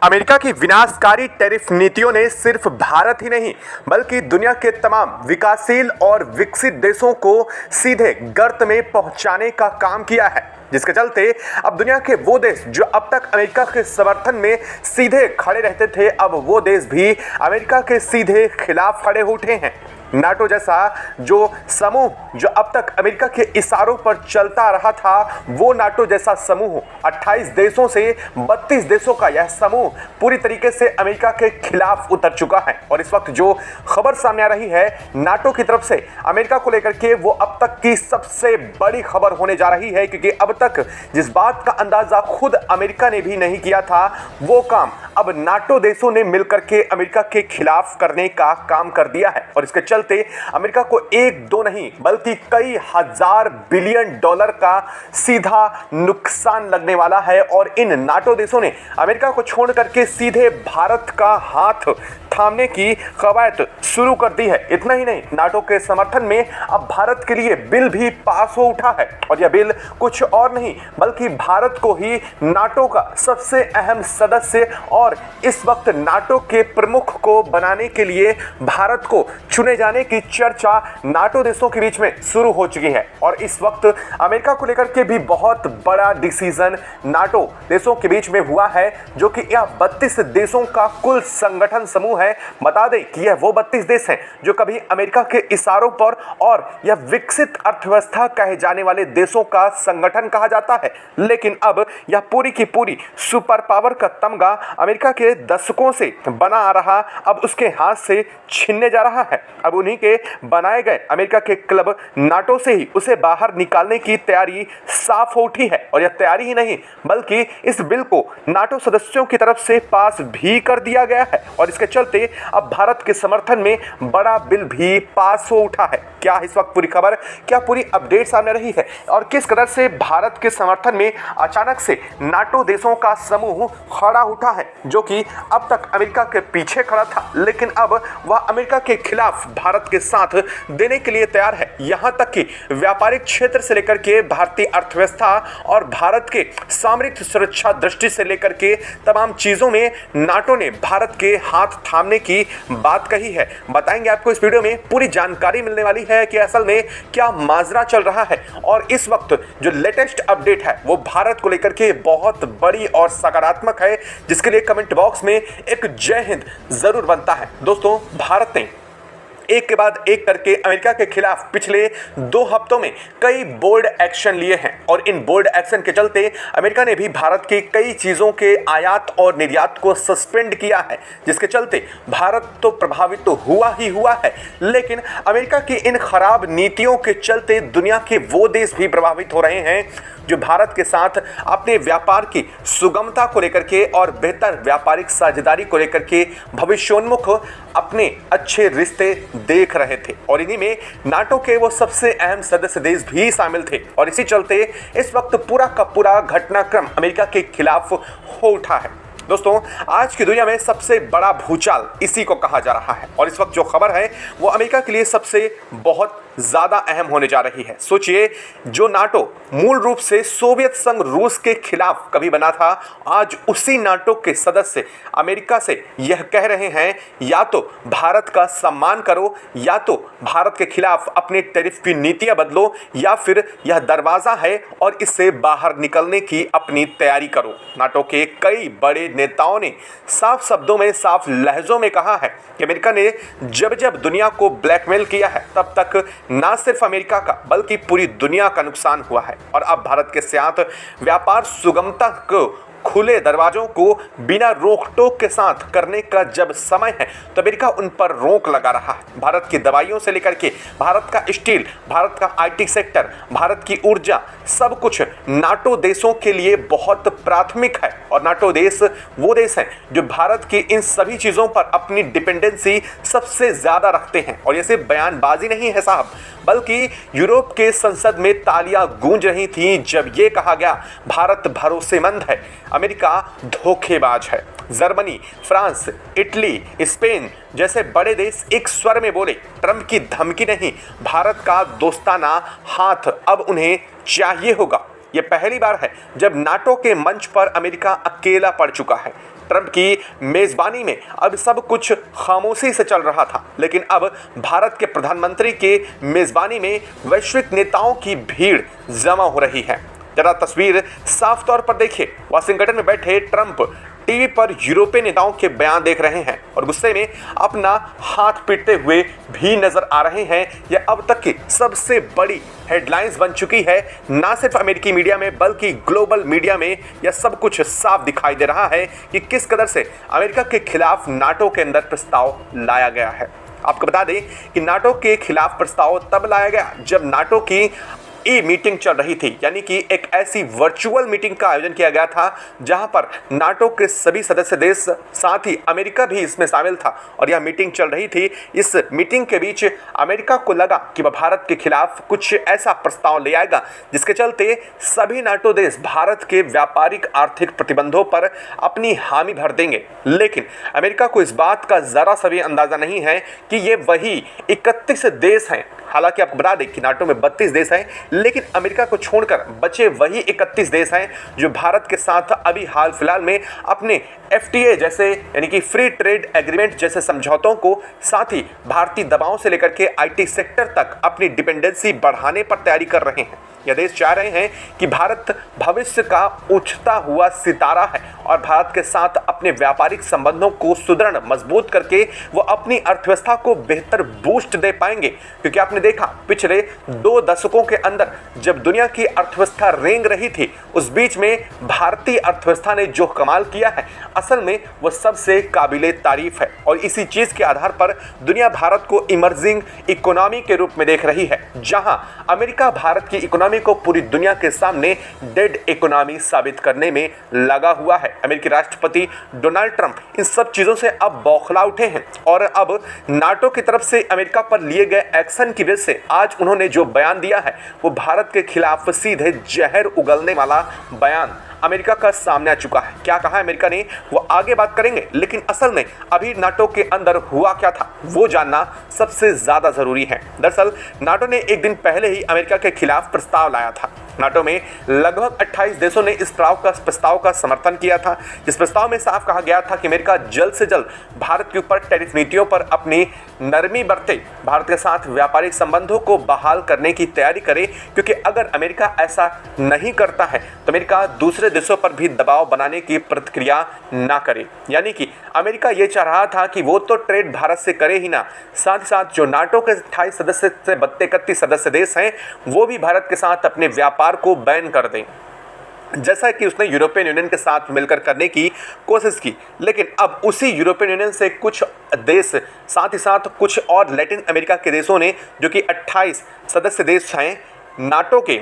America की विनाशकारी tariff नीतियों ने सिर्फ भारत ही नहीं बल्कि दुनिया के तमाम विकासशील और विकसित देशों को सीधे गर्त में पहुंचाने का काम किया है, जिसके चलते अब दुनिया के वो देश जो अब तक अमेरिका के समर्थन में सीधे खड़े रहते थे, अब वो देश भी अमेरिका के सीधे खिलाफ खड़े उठे हैं। नाटो जैसा जो समूह जो अब तक अमेरिका के इशारों पर चलता रहा था, वो नाटो जैसा समूह 28 देशों से 32 देशों का यह समूह पूरी तरीके से अमेरिका के खिलाफ उतर चुका है। और इस वक्त जो खबर सामने आ रही है नाटो की तरफ से अमेरिका को लेकर के, वो अब तक की सबसे बड़ी खबर होने जा रही है, क्योंकि अब तक जिस बात का अंदाजा खुद अमेरिका ने भी नहीं किया था, वो काम अब नाटो देशों ने मिलकर के अमेरिका के खिलाफ करने का काम कर दिया है। और इसके चलते अमेरिका को एक दो नहीं बल्कि कई हजार बिलियन डॉलर का सीधा नुकसान लगने वाला है। और इन नाटो देशों ने अमेरिका को छोड़ करके सीधे भारत का हाथ थामने की कवायद शुरू कर दी है। इतना ही नहीं, नाटो के समर्थन में अब भारत के लिए बिल भी पास हो उठा है। और यह बिल कुछ और नहीं बल्कि भारत को ही नाटो का सबसे अहम सदस्य और इस वक्त नाटो के प्रमुख को बनाने के लिए भारत को चुने जाने की चर्चा नाटो देशों के बीच में शुरू हो चुकी है। और इस वक्त अमेरिका को लेकर के भी बहुत बड़ा डिसीजन नाटो देशों के बीच में हुआ है, जो कि यह 32 देशों का कुल संगठन समूह है। बता दें कि यह वो 32 देश हैं जो कभी अमेरिका के इशारों पर और यह विकसित अर्थव्यवस्था कहे जाने वाले देशों का संगठन कहा जाता है, लेकिन अब यह पूरी की पूरी सुपर पावर का तमगा अमेरिका के दशकों से बना आ रहा अब उसके हाथ से छीनने जा रहा है। अब उन्हीं के बनाए गए अमेरिका के क्लब नाटो से ही उसे बाहर निकालने की तैयारी साफ हो उठी है। और यह तैयारी ही नहीं बल्कि इस बिल को नाटो सदस्यों की तरफ से पास भी कर दिया गया है। और इसके चलते अब भारत के समर्थन में बड़ा बिल भी पास हो उठा है। क्या इस वक्त पूरी खबर, क्या पूरी अपडेट सामने रही है और किस कदर से भारत के समर्थन में अचानक से नाटो देशों का समूह खड़ा उठा है, जो कि अब तक अमेरिका के पीछे खड़ा था, लेकिन अब वह अमेरिका के खिलाफ भारत के साथ देने के लिए तैयार है। यहां तक कि व्यापारिक क्षेत्र से लेकर के भारतीय अर्थव्यवस्था और भारत के सामरिक सुरक्षा दृष्टि से लेकर के तमाम चीजों में नाटो ने भारत के हाथ थामने की बात कही है। बताएंगे आपको इस वीडियो में, पूरी जानकारी मिलने वाली है कि असल में क्या माजरा चल रहा है। और इस वक्त जो लेटेस्ट अपडेट है वो भारत को लेकर के बहुत बड़ी और सकारात्मक है, जिसके लिए कमेंट बॉक्स में एक जय हिंद जरूर बनता है। दोस्तों, भारत ने एक के बाद एक करके अमेरिका के खिलाफ पिछले 2 हफ्तों में कई बोल्ड एक्शन लिए हैं। और इन बोल्ड एक्शन के चलते अमेरिका ने भी भारत की कई चीज़ों के आयात और निर्यात को सस्पेंड किया है, जिसके चलते भारत तो प्रभावित तो हुआ ही हुआ है, लेकिन अमेरिका की इन खराब नीतियों के चलते दुनिया के वो देश भी प्रभावित हो रहे हैं जो भारत के साथ अपने व्यापार की सुगमता को लेकर के और बेहतर व्यापारिक साझेदारी को लेकर के भविष्योन्मुख अपने अच्छे रिश्ते देख रहे थे। और इन्हीं में नाटो के वो सबसे अहम सदस्य देश भी शामिल थे। और इसी चलते इस वक्त पूरा का पूरा घटनाक्रम अमेरिका के खिलाफ हो उठा है। दोस्तों, आज की दुनिया में सबसे बड़ा भूचाल इसी को कहा जा रहा है। और इस वक्त जो खबर है वो अमेरिका के लिए सबसे बहुत ज़्यादा अहम होने जा रही है। सोचिए, जो नाटो मूल रूप से सोवियत संघ रूस के खिलाफ कभी बना था, आज उसी नाटो के सदस्य अमेरिका से यह कह रहे हैं या तो भारत का सम्मान करो, या तो भारत के खिलाफ अपने टैरिफ की नीतियां बदलो, या फिर यह दरवाज़ा है और इससे बाहर निकलने की अपनी तैयारी करो। नाटो के कई बड़े नेताओं ने साफ शब्दों में, साफ लहजों में कहा है कि अमेरिका ने जब जब दुनिया को ब्लैकमेल किया है, तब तक ना सिर्फ अमेरिका का बल्कि पूरी दुनिया का नुकसान हुआ है। और अब भारत के साथ व्यापार सुगमता को, खुले दरवाजों को बिना रोक टोक के साथ करने का जब समय है, तो अमेरिका उन पर रोक लगा रहा है। भारत की दवाइयों से लेकर के भारत का स्टील, भारत का आईटी सेक्टर, भारत की ऊर्जा, सब कुछ नाटो देशों के लिए बहुत प्राथमिक है। और नाटो देश वो देश हैं जो भारत की इन सभी चीज़ों पर अपनी डिपेंडेंसी सबसे ज़्यादा रखते हैं। और ये सिर्फ बयानबाजी नहीं है साहब, बल्कि यूरोप के संसद में तालियां गूंज रही थीं जब ये कहा गया भारत भरोसेमंद है, अमेरिका धोखेबाज है। जर्मनी, फ्रांस, इटली, स्पेन जैसे बड़े देश एक स्वर में बोले, ट्रंप की धमकी नहीं, भारत का दोस्ताना हाथ अब उन्हें चाहिए होगा। ये पहली बार है जब नाटो के मंच पर अमेरिका अकेला पड़ चुका है। ट्रंप की मेजबानी में अब सब कुछ खामोशी से चल रहा था, लेकिन अब भारत के प्रधानमंत्री के मेजबानी में वैश्विक नेताओं की भीड़ जमा हो रही है। जरा तस्वीर साफ तौर पर देखिए। वाशिंगटन में बैठे ट्रंप टीवी पर यूरोपीय नेताओं के बयान देख रहे हैं और गुस्से में अपना हाथ पीटते हुए भी नजर आ रहे हैं। यह अब तक की सबसे बड़ी हेडलाइंस बन चुकी है, ना सिर्फ अमेरिकी मीडिया में बल्कि ग्लोबल मीडिया में। यह सब कुछ साफ दिखाई दे रहा है कि किस कदर से अमेरिका के खिलाफ नाटो के अंदर प्रस्ताव लाया गया है। आपको बता दें कि नाटो के खिलाफ प्रस्ताव तब लाया गया जब नाटो की मीटिंग चल रही थी, यानी कि एक ऐसी वर्चुअल मीटिंग का आयोजन किया गया था जहां पर नाटो के सभी सदस्य देश, साथ ही अमेरिका भी इसमें शामिल था और यह मीटिंग चल रही थी। इस मीटिंग के बीच अमेरिका को लगा कि वह भारत के खिलाफ कुछ ऐसा प्रस्ताव ले आएगा जिसके चलते सभी नाटो देश भारत के व्यापारिक आर्थिक प्रतिबंधों पर अपनी हामी भर देंगे। लेकिन अमेरिका को इस बात का जरा सा भी अंदाजा नहीं है कि ये वही 31 देश हैं। हालांकि आपको बता दें कि नाटो में 32 देश हैं, लेकिन अमेरिका को छोड़कर बचे वही 31 देश हैं जो भारत के साथ अभी हाल फिलहाल में अपने FTA जैसे यानी कि फ्री ट्रेड एग्रीमेंट जैसे समझौतों को, साथ ही भारतीय दबाव से लेकर के IT सेक्टर तक अपनी डिपेंडेंसी बढ़ाने पर तैयारी कर रहे हैं। यह देश चाह रहे हैं कि भारत भविष्य का उठता हुआ सितारा है और भारत के साथ अपने व्यापारिक संबंधों को सुदृढ़ मजबूत करके वो अपनी अर्थव्यवस्था को बेहतर बूस्ट दे पाएंगे। क्योंकि आपने देखा पिछले 2 दशकों के अंदर जब दुनिया की अर्थव्यवस्था रेंग रही थी, उस बीच में भारतीय अर्थव्यवस्था ने जो कमाल किया है असल में वो सबसे काबिले तारीफ है। और इसी चीज के आधार पर दुनिया भारत को इमर्जिंग इकोनॉमी के रूप में देख रही है, जहां अमेरिका भारत की इकोनॉमी को पूरी दुनिया के सामने डेड इकोनॉमी साबित करने में लगा हुआ है। अमेरिकी राष्ट्रपति डोनाल्ड ट्रंप इन सब चीजों से अब बौखला उठे हैं और अब नाटो की तरफ से अमेरिका पर लिए गए एक्शन की वजह से आज उन्होंने जो बयान दिया है वो भारत के खिलाफ सीधे जहर उगलने वाला बयान अमेरिका का सामने आ चुका है। क्या कहा अमेरिका ने वो आगे बात करेंगे, लेकिन असल में अभी नाटो के अंदर हुआ क्या था वो जानना सबसे ज्यादा जरूरी है। दरअसल नाटो ने एक दिन पहले ही अमेरिका के खिलाफ प्रस्ताव लाया था। नाटो में लगभग 28 देशों ने इस प्रस्ताव का समर्थन किया था, जिस प्रस्ताव में साफ कहा गया था कि अमेरिका जल्द से जल्द भारत के ऊपर टैरिफ नीतियों पर अपनी नरमी बरते, भारत के साथ व्यापारिक संबंधों को बहाल करने की तैयारी करे। क्योंकि अगर अमेरिका ऐसा नहीं करता है तो अमेरिका दूसरे देशों पर भी दबाव बनाने की प्रतिक्रिया ना करे। यानी कि अमेरिका ये चाह रहा था कि वो तो ट्रेड भारत से करे ही ना, साथ ही साथ जो नाटो के 28 सदस्य से 31 सदस्य देश हैं वो भी भारत के साथ अपने व्यापार को बैन कर दें, जैसा कि उसने यूरोपियन यूनियन के साथ मिलकर करने की कोशिश की। लेकिन अब उसी यूरोपियन यूनियन से कुछ देश, साथ ही साथ कुछ और लैटिन अमेरिका के देशों ने, जो कि 28 सदस्य देश हैं नाटो के,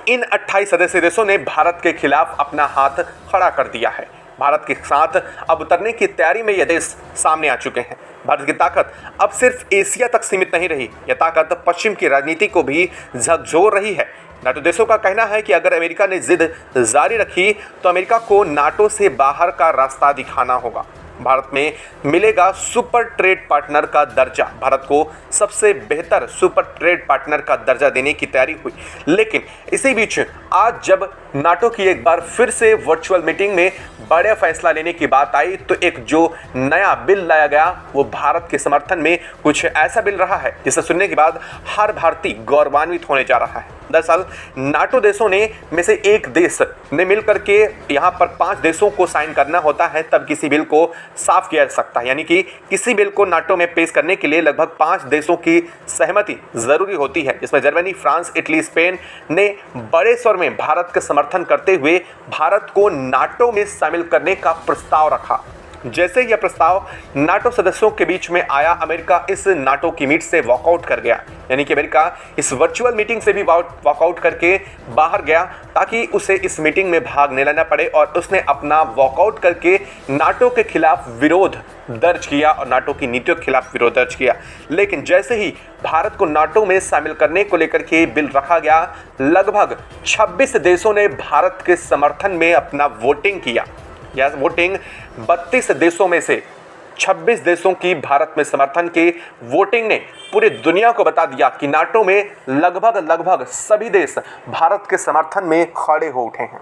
इन 28 सदस्य देशों ने भारत के खिलाफ अपना हाथ खड़ा कर दिया है। भारत के साथ अब उतरने की तैयारी में ये देश सामने आ चुके हैं। भारत की ताकत अब सिर्फ एशिया तक सीमित नहीं रही, यह ताकत पश्चिम की राजनीति को भी झकझोर रही है। नाटो देशों का कहना है कि अगर अमेरिका ने जिद जारी रखी तो अमेरिका को नाटो से बाहर का रास्ता दिखाना होगा। भारत में मिलेगा सुपर ट्रेड पार्टनर का दर्जा। भारत को सबसे बेहतर सुपर ट्रेड पार्टनर का दर्जा देने की तैयारी हुई। लेकिन इसी बीच आज जब नाटो की एक बार फिर से वर्चुअल मीटिंग में बड़े फैसला लेने की बात आई तो एक जो नया बिल लाया गया वो भारत के समर्थन में कुछ ऐसा बिल रहा है जिसे सुनने के बाद हर भारतीय गौरवान्वित होने जा रहा है। दरअसल नाटो देशों में से एक देश ने मिलकर के यहाँ पर 5 देशों को साइन करना होता है, तब किसी बिल को साफ किया जा सकता है। यानी कि किसी बिल को नाटो में पेश करने के लिए लगभग 5 देशों की सहमति जरूरी होती है, जिसमें जर्मनी, फ्रांस, इटली, स्पेन ने बड़े स्वर में भारत का समर्थन करते हुए भारत को नाटो में शामिल करने का प्रस्ताव रखा। जैसे यह प्रस्ताव नाटो सदस्यों के बीच में आया, अमेरिका इस नाटो की मीट से वॉकआउट कर गया। यानी कि अमेरिका इस वर्चुअल मीटिंग से भी वॉकआउट करके बाहर गया ताकि उसे इस मीटिंग में भाग नहीं लेना पड़े, और उसने अपना वॉकआउट करके नाटो के खिलाफ विरोध दर्ज किया और नाटो की नीतियों के खिलाफ विरोध दर्ज किया। लेकिन जैसे ही भारत को नाटो में शामिल करने को लेकर के बिल रखा गया, लगभग 26 देशों ने भारत के समर्थन में अपना वोटिंग किया। यह वोटिंग 32 देशों में से 26 देशों की भारत में समर्थन के वोटिंग ने पूरी दुनिया को बता दिया कि नाटो में लगभग सभी देश भारत के समर्थन में खड़े हो उठे हैं।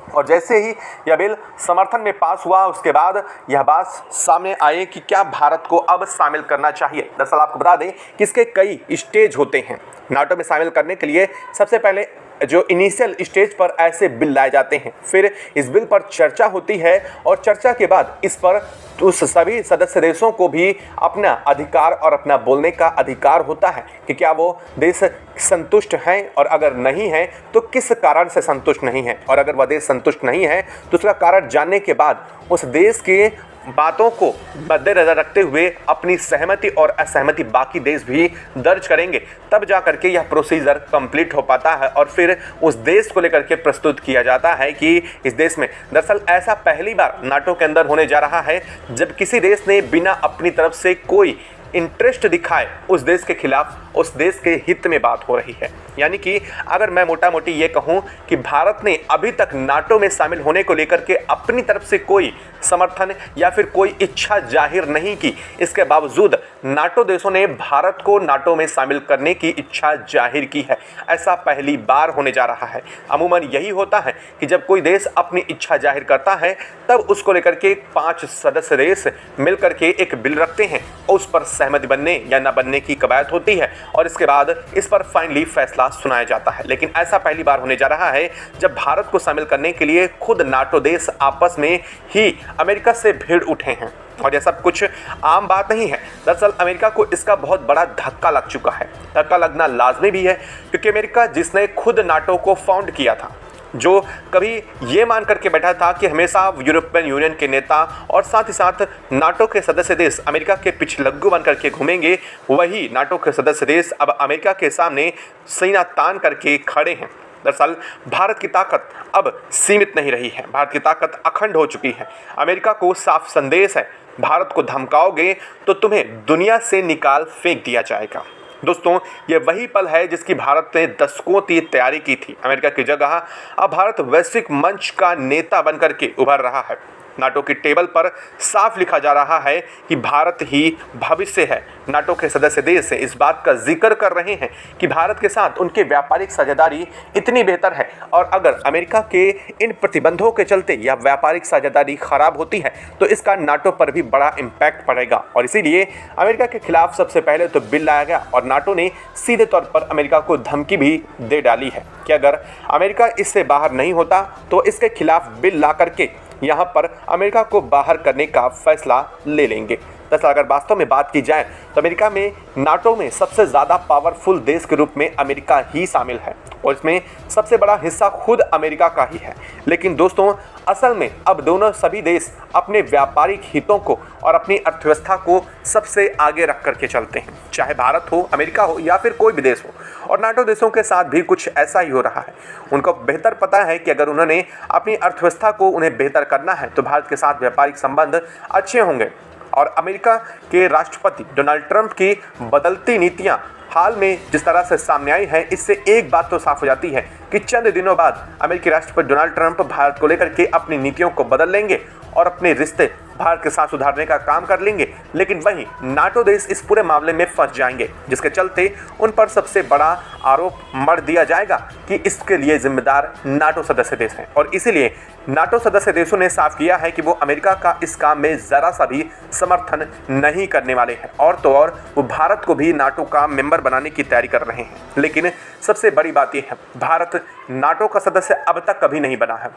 और जैसे ही यह बिल समर्थन में पास हुआ उसके बाद यह बात सामने आई कि क्या भारत को अब शामिल करना चाहिए। दरअसल आपको बता दें कि इसके कई स्टेज होते हैं। नाटो में शामिल करने के लिए सबसे पहले जो इनिशियल स्टेज पर ऐसे बिल लाए जाते हैं, फिर इस बिल पर चर्चा होती है और चर्चा के बाद इस पर उस सभी सदस्य देशों को भी अपना अधिकार और अपना बोलने का अधिकार होता है कि क्या वो देश संतुष्ट हैं और अगर नहीं है तो किस कारण से संतुष्ट नहीं है, और अगर वह देश संतुष्ट नहीं है तो उसका कारण जानने के बाद उस देश के बातों को मद्देनजर रखते हुए अपनी सहमति और असहमति बाकी देश भी दर्ज करेंगे, तब जा करके यह प्रोसीजर कंप्लीट हो पाता है और फिर उस देश को लेकर के प्रस्तुत किया जाता है कि इस देश में दरअसल ऐसा पहली बार नाटो के अंदर होने जा रहा है जब किसी देश ने बिना अपनी तरफ से कोई इंटरेस्ट दिखाए उस देश के खिलाफ उस देश के हित में बात हो रही है। यानी कि अगर मैं मोटा मोटी ये कहूँ कि भारत ने अभी तक नाटो में शामिल होने को लेकर के अपनी तरफ से कोई समर्थन या फिर कोई इच्छा जाहिर नहीं की, इसके बावजूद नाटो देशों ने भारत को नाटो में शामिल करने की इच्छा जाहिर की है। ऐसा पहली बार होने जा रहा है। अमूमन यही होता है कि जब कोई देश अपनी इच्छा जाहिर करता है तब उसको लेकर के 5 सदस्य देश मिल करके एक बिल रखते हैं और उस पर सहमति बनने या न बनने की कवायद होती है और इसके बाद इस पर फाइनली फैसला सुनाया जाता है। लेकिन ऐसा पहली बार होने जा रहा है जब भारत को शामिल करने के लिए खुद नाटो देश आपस में ही अमेरिका से भिड़ उठे हैं और यह सब कुछ आम बात नहीं है। दरअसल अमेरिका को इसका बहुत बड़ा धक्का लग चुका है। धक्का लगना लाजमी भी है क्योंकि अमेरिका जिसने खुद नाटो को फाउंड किया था, जो कभी ये मान करके बैठा था कि हमेशा यूरोपियन यूनियन के नेता और साथ ही साथ नाटो के सदस्य देश अमेरिका के पिछलग्गू बन करके घूमेंगे, वही नाटो के सदस्य देश अब अमेरिका के सामने सीना तान करके खड़े हैं। दरअसल भारत की ताकत अब सीमित नहीं रही है, भारत की ताकत अखंड हो चुकी है। अमेरिका को साफ संदेश है, भारत को धमकाओगे तो तुम्हें दुनिया से निकाल फेंक दिया जाएगा। दोस्तों, ये वही पल है जिसकी भारत ने दशकों की तैयारी की थी। अमेरिका की जगह अब भारत वैश्विक मंच का नेता बनकर के उभर रहा है। नाटो की टेबल पर साफ लिखा जा रहा है कि भारत ही भविष्य है। नाटो के सदस्य देश इस बात का जिक्र कर रहे हैं कि भारत के साथ उनकी व्यापारिक साझेदारी इतनी बेहतर है और अगर अमेरिका के इन प्रतिबंधों के चलते यह व्यापारिक साझेदारी खराब होती है तो इसका नाटो पर भी बड़ा इम्पैक्ट पड़ेगा। और इसीलिए अमेरिका के खिलाफ सबसे पहले तो बिल लाया गया और नाटो ने सीधे तौर पर अमेरिका को धमकी भी दे डाली है कि अगर अमेरिका इससे बाहर नहीं होता तो इसके खिलाफ बिल ला करके यहाँ पर अमेरिका को बाहर करने का फैसला ले लेंगे। दरअसल अगर वास्तव में बात की जाए तो अमेरिका में नाटो में सबसे ज़्यादा पावरफुल देश के रूप में अमेरिका ही शामिल है और इसमें सबसे बड़ा हिस्सा खुद अमेरिका का ही है। लेकिन दोस्तों, असल में अब दोनों सभी देश अपने व्यापारिक हितों को और अपनी अर्थव्यवस्था को सबसे आगे रख करके चलते हैं, चाहे भारत हो, अमेरिका हो या फिर कोई भी देश हो। और नाटो देशों के साथ भी कुछ ऐसा ही हो रहा है। उनको बेहतर पता है कि अगर उन्होंने अपनी अर्थव्यवस्था को उन्हें बेहतर करना है तो भारत के साथ व्यापारिक संबंध अच्छे होंगे। और अमेरिका के राष्ट्रपति डोनाल्ड ट्रंप की बदलती नीतियां हाल में जिस तरह से सामने आई है, इससे एक बात तो साफ हो जाती है कि चंद दिनों बाद अमेरिकी राष्ट्रपति डोनाल्ड ट्रंप भारत को लेकर के अपनी नीतियों को बदल लेंगे और अपने रिश्ते भारत के साथ सुधारने का काम कर लेंगे। लेकिन वहीं नाटो देश इस पूरे मामले में फंस जाएंगे, जिसके चलते उन पर सबसे बड़ा आरोप मढ़ दिया जाएगा कि इसके लिए जिम्मेदार नाटो सदस्य देश हैं। और इसीलिए नाटो सदस्य देशों ने साफ किया है कि वो अमेरिका का इस काम में ज़रा सा भी समर्थन नहीं करने वाले हैं और तो और वो भारत को भी नाटो का मेंबर बनाने की तैयारी कर रहे हैं। लेकिन सबसे बड़ी बात यह है, भारत नाटो का सदस्य अब तक कभी नहीं बना है।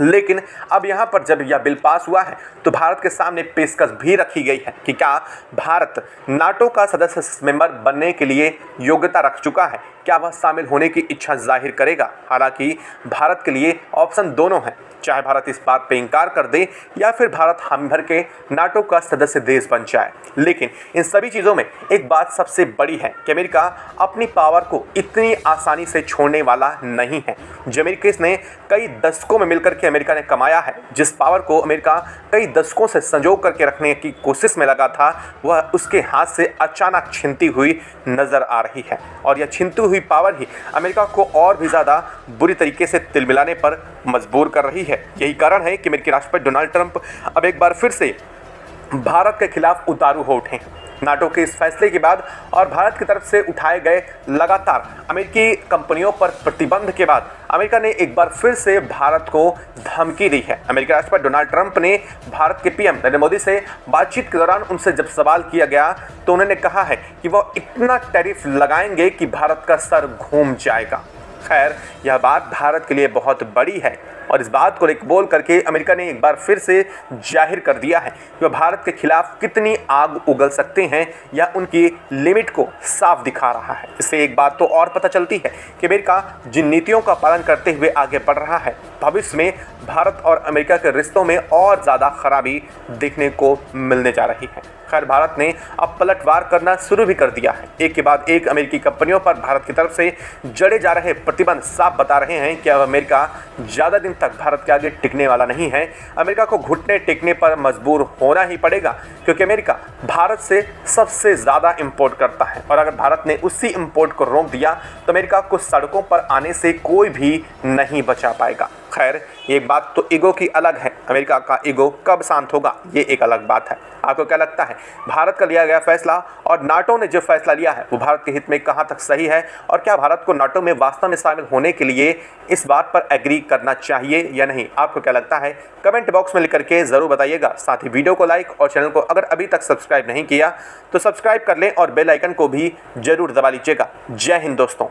लेकिन अब यहाँ पर जब यह बिल पास हुआ है तो भारत के सामने पेशकश भी रखी गई है कि क्या भारत नाटो का सदस्य मेंबर बनने के लिए योग्यता रख चुका है, क्या वह शामिल होने की इच्छा जाहिर करेगा। हालांकि भारत के लिए ऑप्शन दोनों हैं, चाहे भारत इस बात पे इनकार कर दे या फिर भारत हम भर के नाटो का सदस्य देश बन जाए। लेकिन इन सभी चीज़ों में एक बात सबसे बड़ी है कि अमेरिका अपनी पावर को इतनी आसानी से छोड़ने वाला नहीं है। जो अमेरिका ने कई दशकों में मिलकर के अमेरिका ने कमाया है, जिस पावर को अमेरिका कई दशकों से संजो करके रखने की कोशिश में लगा था, वह उसके हाथ से अचानक छिनती हुई नजर आ रही है। और यह छिनती हुई पावर ही अमेरिका को और भी ज़्यादा बुरी तरीके से तिलमिलाने पर मजबूर कर रही है। यही कारण है कि अमेरिकी राष्ट्रपति डोनाल्ड ट्रंप अब एक बार फिर से भारत के खिलाफ उतारू हो उठे हैं। नाटो के इस फैसले के बाद और भारत की तरफ से उठाए गए लगातार अमेरिकी कंपनियों पर प्रतिबंध के बाद अमेरिका ने एक बार फिर से भारत को धमकी दी है। अमेरिकी राष्ट्रपति डोनाल्ड ट्रंप ने भारत के पीएम नरेंद्र मोदी से बातचीत के दौरान उनसे जब सवाल किया गया तो उन्होंने कहा है कि वो इतना टैरिफ लगाएंगे कि भारत का सर घूम जाएगा। खैर, यह बात भारत के लिए बहुत बड़ी है और इस बात को बोल करके अमेरिका ने एक बार फिर से जाहिर कर दिया है कि वह भारत के खिलाफ कितनी आग उगल सकते हैं या उनकी लिमिट को साफ दिखा रहा है। इससे एक बात तो और पता चलती है कि अमेरिका जिन नीतियों का पालन करते हुए आगे बढ़ रहा है, भविष्य में भारत और अमेरिका के रिश्तों में और ज़्यादा खराबी देखने को मिलने जा रही है। खैर, भारत ने अब पलटवार करना शुरू भी कर दिया है। एक के बाद एक अमेरिकी कंपनियों पर भारत की तरफ से जड़े जा रहे प्रतिबंध साफ बता रहे हैं कि अब अमेरिका ज़्यादा दिन तक भारत के आगे टिकने वाला नहीं है। अमेरिका को घुटने टेकने पर मजबूर होना ही पड़ेगा, क्योंकि अमेरिका भारत से सबसे ज़्यादा इंपोर्ट करता है और अगर भारत ने उसी इंपोर्ट को रोक दिया तो अमेरिका को सड़कों पर आने से कोई भी नहीं बचा पाएगा। खैर, ये बात तो ईगो की अलग है। अमेरिका का ईगो कब शांत होगा, ये एक अलग बात है। आपको क्या लगता है, भारत का लिया गया फैसला और नाटो ने जो फैसला लिया है वो भारत के हित में कहां तक सही है, और क्या भारत को नाटो में वास्तव में शामिल होने के लिए इस बात पर एग्री करना चाहिए या नहीं? आपको क्या लगता है, कमेंट बॉक्स में लिख करके ज़रूर बताइएगा। साथ ही वीडियो को लाइक और चैनल को अगर अभी तक सब्सक्राइब नहीं किया तो सब्सक्राइब कर लें और बेल आइकन को भी जरूर दबा लीजिएगा। जय हिंद दोस्तों।